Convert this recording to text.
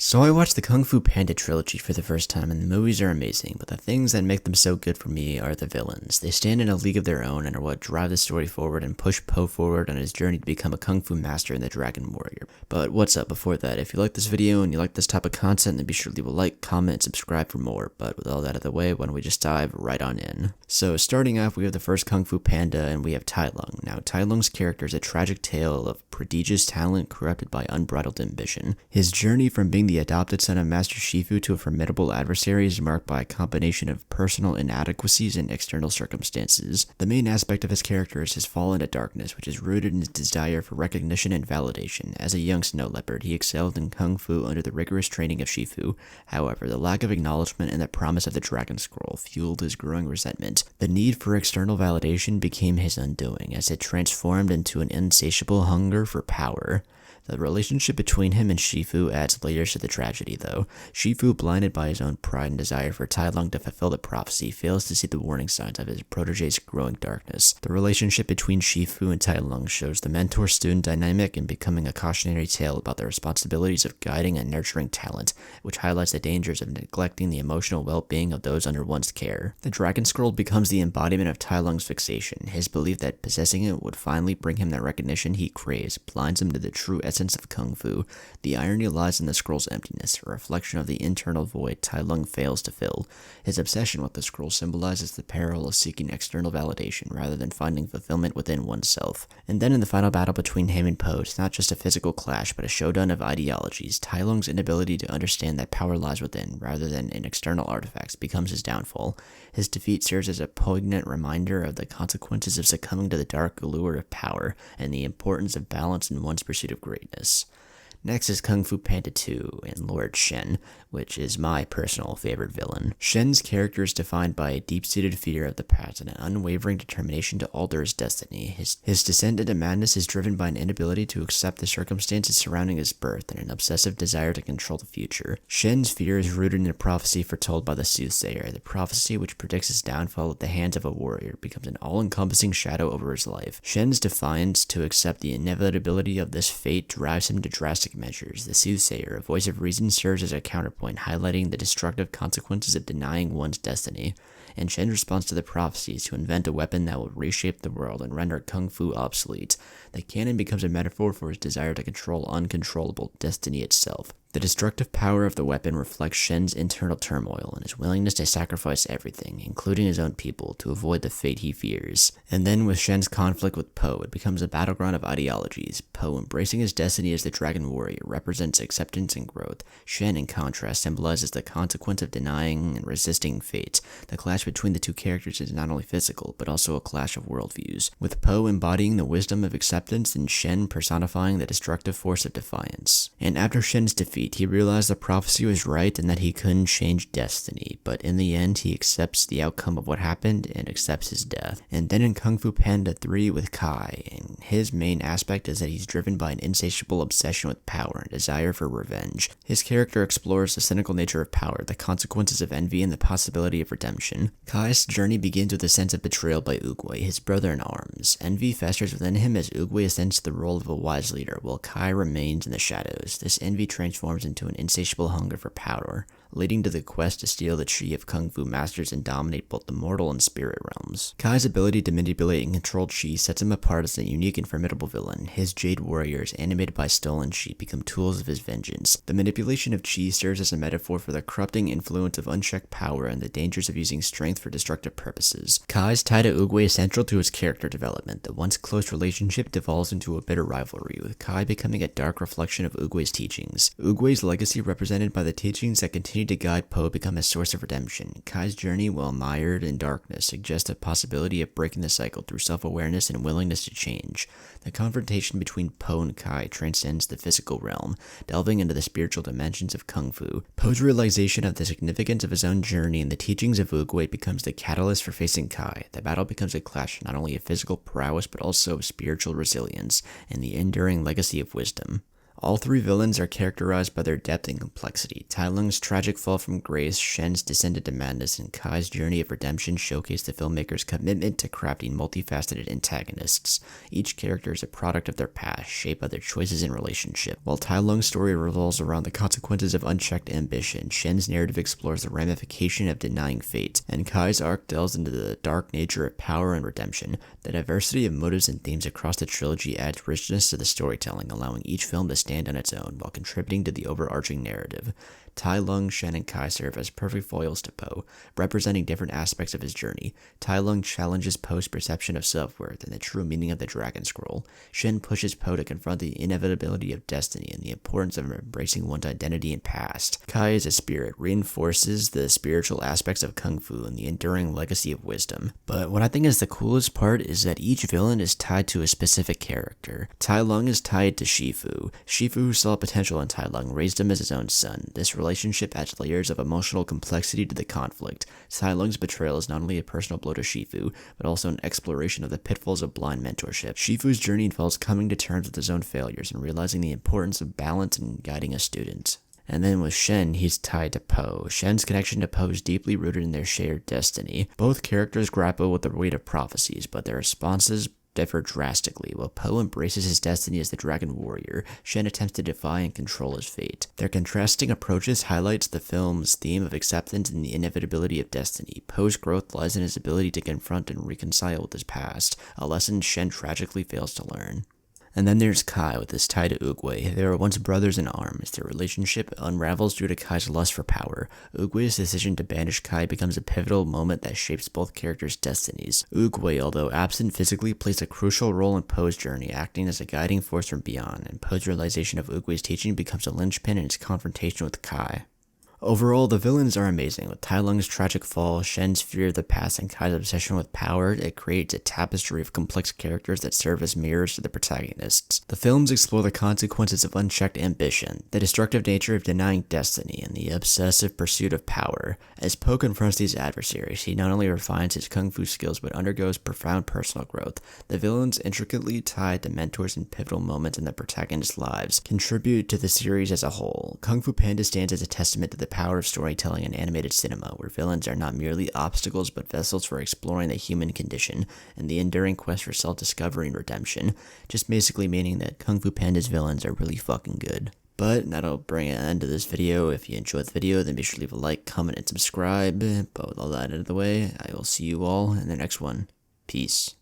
So I watched the Kung Fu Panda trilogy for the first time, and the movies are amazing, but the things that make them so good for me are the villains. They stand in a league of their own and are what drive the story forward and push Po forward on his journey to become a Kung Fu master and the Dragon Warrior. But what's up before that? If you like this video and you like this type of content, then be sure to leave a like, comment, and subscribe for more. But with all that out of the way, why don't we just dive right on in? So starting off, we have the first Kung Fu Panda, and we have Tai Lung. Now, Tai Lung's character is a tragic tale of prodigious talent corrupted by unbridled ambition. His journey from being the adopted son of Master Shifu to a formidable adversary is marked by a combination of personal inadequacies and external circumstances. The main aspect of his character is his fall into darkness, which is rooted in his desire for recognition and validation. As a young snow leopard, he excelled in kung fu under the rigorous training of Shifu. However, the lack of acknowledgement and the promise of the Dragon Scroll fueled his growing resentment. The need for external validation became his undoing, as it transformed into an insatiable hunger for power. The relationship between him and Shifu adds layers to the tragedy, though. Shifu, blinded by his own pride and desire for Tai Lung to fulfill the prophecy, fails to see the warning signs of his protege's growing darkness. The relationship between Shifu and Tai Lung shows the mentor-student dynamic and becoming a cautionary tale about the responsibilities of guiding and nurturing talent, which highlights the dangers of neglecting the emotional well-being of those under one's care. The Dragon Scroll becomes the embodiment of Tai Lung's fixation. His belief that possessing it would finally bring him the recognition he craves blinds him to the true essence of Kung Fu. The irony lies in the scroll's emptiness, a reflection of the internal void Tai Lung fails to fill. His obsession with the scroll symbolizes the peril of seeking external validation rather than finding fulfillment within oneself. And then in the final battle between him and Po, it's not just a physical clash, but a showdown of ideologies. Tai Lung's inability to understand that power lies within, rather than in external artifacts, becomes his downfall. His defeat serves as a poignant reminder of the consequences of succumbing to the dark allure of power, and the importance of balance in one's pursuit of greatness. Next is Kung Fu Panda 2 and Lord Shen, which is my personal favorite villain. Shen's character is defined by a deep-seated fear of the past and an unwavering determination to alter his destiny. His descent into madness is driven by an inability to accept the circumstances surrounding his birth and an obsessive desire to control the future. Shen's fear is rooted in a prophecy foretold by the soothsayer. The prophecy, which predicts his downfall at the hands of a warrior, becomes an all-encompassing shadow over his life. Shen's defiance to accept the inevitability of this fate drives him to drastic measures. The soothsayer, a voice of reason, serves as a counterpoint, highlighting the destructive consequences of denying one's destiny. And Shen's response to the prophecy is to invent a weapon that will reshape the world and render kung fu obsolete. The cannon becomes a metaphor for his desire to control uncontrollable destiny itself. The destructive power of the weapon reflects Shen's internal turmoil and his willingness to sacrifice everything, including his own people, to avoid the fate he fears. And then with Shen's conflict with Po, it becomes a battleground of ideologies. Po, embracing his destiny as the Dragon Warrior, represents acceptance and growth. Shen, in contrast, symbolizes the consequence of denying and resisting fate. The clash between the two characters is not only physical, but also a clash of worldviews, with Po embodying the wisdom of acceptance and Shen personifying the destructive force of defiance. And after Shen's defeat, he realized the prophecy was right and that he couldn't change destiny, but in the end he accepts the outcome of what happened and accepts his death. And then in Kung Fu Panda 3 with Kai, and his main aspect is that he's driven by an insatiable obsession with power and desire for revenge. His character explores the cynical nature of power, the consequences of envy, and the possibility of redemption. Kai's journey begins with a sense of betrayal by Oogway, his brother in arms. Envy festers within him as Oogway ascends to the role of a wise leader, while Kai remains in the shadows. This envy transforms into an insatiable hunger for power, leading to the quest to steal the chi of Kung Fu masters and dominate both the mortal and spirit realms. Kai's ability to manipulate and control chi sets him apart as a unique and formidable villain. His Jade Warriors, animated by stolen chi, become tools of his vengeance. The manipulation of chi serves as a metaphor for the corrupting influence of unchecked power and the dangers of using strength for destructive purposes. Kai's tie to Oogway is central to his character development. The once close relationship devolves into a bitter rivalry, with Kai becoming a dark reflection of Oogway's teachings. Oogway's legacy, represented by the teachings that continue to guide Po, become a source of redemption. Kai's journey, while mired in darkness, suggests a possibility of breaking the cycle through self-awareness and willingness to change. The confrontation between Po and Kai transcends the physical realm, delving into the spiritual dimensions of Kung Fu. Po's realization of the significance of his own journey and the teachings of Oogway becomes the catalyst for facing Kai. The battle becomes a clash not only of physical prowess but also of spiritual resilience and the enduring legacy of wisdom. All three villains are characterized by their depth and complexity. Tai Lung's tragic fall from grace, Shen's descent into madness, and Kai's journey of redemption showcase the filmmaker's commitment to crafting multifaceted antagonists. Each character is a product of their past, shaped by their choices and relationship. While Tai Lung's story revolves around the consequences of unchecked ambition, Shen's narrative explores the ramification of denying fate, and Kai's arc delves into the dark nature of power and redemption. The diversity of motives and themes across the trilogy adds richness to the storytelling, allowing each film to stand on its own while contributing to the overarching narrative. Tai Lung, Shen, and Kai serve as perfect foils to Po, representing different aspects of his journey. Tai Lung challenges Po's perception of self-worth and the true meaning of the Dragon Scroll. Shen pushes Po to confront the inevitability of destiny and the importance of embracing one's identity and past. Kai, as a spirit, reinforces the spiritual aspects of Kung Fu and the enduring legacy of wisdom. But what I think is the coolest part is that each villain is tied to a specific character. Tai Lung is tied to Shifu. Shifu, who saw potential in Tai Lung, raised him as his own son. This relationship adds layers of emotional complexity to the conflict. Tai Lung's betrayal is not only a personal blow to Shifu, but also an exploration of the pitfalls of blind mentorship. Shifu's journey involves coming to terms with his own failures and realizing the importance of balance in guiding a student. And then with Shen, he's tied to Po. Shen's connection to Po is deeply rooted in their shared destiny. Both characters grapple with the weight of prophecies, but their responses differ drastically. While Po embraces his destiny as the Dragon Warrior, Shen attempts to defy and control his fate. Their contrasting approaches highlights the film's theme of acceptance and the inevitability of destiny. Po's growth lies in his ability to confront and reconcile with his past, a lesson Shen tragically fails to learn. And then there's Kai with his tie to Oogway. They were once brothers in arms. Their relationship unravels due to Kai's lust for power. Oogway's decision to banish Kai becomes a pivotal moment that shapes both characters' destinies. Oogway, although absent physically, plays a crucial role in Po's journey, acting as a guiding force from beyond, and Po's realization of Oogway's teaching becomes a linchpin in his confrontation with Kai. Overall, the villains are amazing. With Tai Lung's tragic fall, Shen's fear of the past, and Kai's obsession with power, it creates a tapestry of complex characters that serve as mirrors to the protagonists. The films explore the consequences of unchecked ambition, the destructive nature of denying destiny, and the obsessive pursuit of power. As Po confronts these adversaries, he not only refines his kung fu skills but undergoes profound personal growth. The villains, intricately tied to mentors and pivotal moments in the protagonist's lives, contribute to the series as a whole. Kung Fu Panda stands as a testament to the power of storytelling in animated cinema, where villains are not merely obstacles but vessels for exploring the human condition and the enduring quest for self-discovery and redemption, just basically meaning that Kung Fu Panda's villains are really fucking good. But that'll bring an end to this video. If you enjoyed the video, then be sure to leave a like, comment, and subscribe. But with all that out of the way, I will see you all in the next one. Peace.